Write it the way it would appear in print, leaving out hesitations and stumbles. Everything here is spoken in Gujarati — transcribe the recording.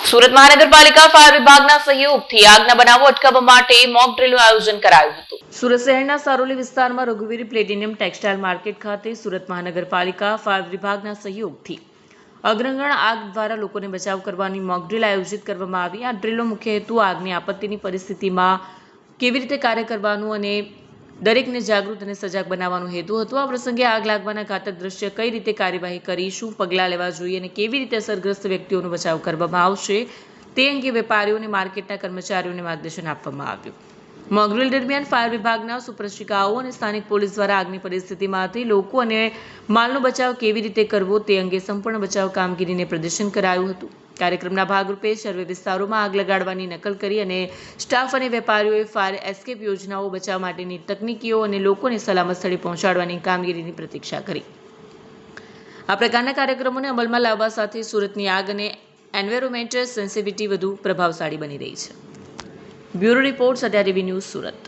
સુરત મહાનગરપાલિકા ફાયર વિભાગના સહયોગથી આગના બનાવો અટકાવવા માટે મોક ડ્રીલનું આયોજન કરાયું હતું। સુરત શહેરના સારોલી વિસ્તારમાં રઘુવીર પ્લેટિનિયમ ટેક્સટાઇલ માર્કેટ ખાતે સુરત મહાનગરપાલિકા ફાયર વિભાગના સહયોગથી અગ્રગણ આગ દ્વારા લોકોને બચાવ કરવાની મોક ડ્રીલ આયોજિત કરવામાં આવી। આ ડ્રીલનો મુખ્ય હેતુ આગની આપત્તિની પરિસ્થિતિમાં કેવી રીતે કાર્ય કરવાનું અને દરેકને જાગૃત અને સજાગ બનાવવાનો હેતુ હતો। આ પ્રસંગે આગ લાગવાના ઘાતક દ્રશ્ય કઈ રીતે કાર્યવાહી કરી, શું પગલાં લેવા જોઈએ અને કેવી રીતે અસરગ્રસ્ત વ્યક્તિઓનો બચાવ કરવામાં આવશે તે અંગે વેપારીઓ અને માર્કેટના કર્મચારીઓને માર્ગદર્શન આપવામાં આવ્યું। મોક ડ્રીલ દરમિયાન ફાયર વિભાગના સુપ્રશિક્ષિકાઓ અને સ્થાનિક પોલીસ દ્વારા આગની પરિસ્થિતિમાંથી લોકો અને માલનો બચાવ કેવી રીતે કરવો તે અંગે સંપૂર્ણ બચાવ કામગીરીને પ્રદર્શન કરાયું હતું। કાર્યક્રમના ભાગરૂપે સર્વે વિસ્તારોમાં આગ લગાડવાની નકલ કરી અને સ્ટાફ અને વેપારીઓએ ફાયર એસ્કેપ યોજનાઓ, બચાવ માટેની તકનીકીઓ અને લોકોને સલામત સ્થળે પહોંચાડવાની કામગીરીની પ્રતીક્ષા કરી। આ પ્રકારના કાર્યક્રમોને અમલમાં લાવવા સાથે સુરતની આગ અને એન્વાયરમેન્ટ સેન્સિટિવિટી વધુ પ્રભાવશાળી બની રહી છે। Bureau report, Satya TV news, Surat.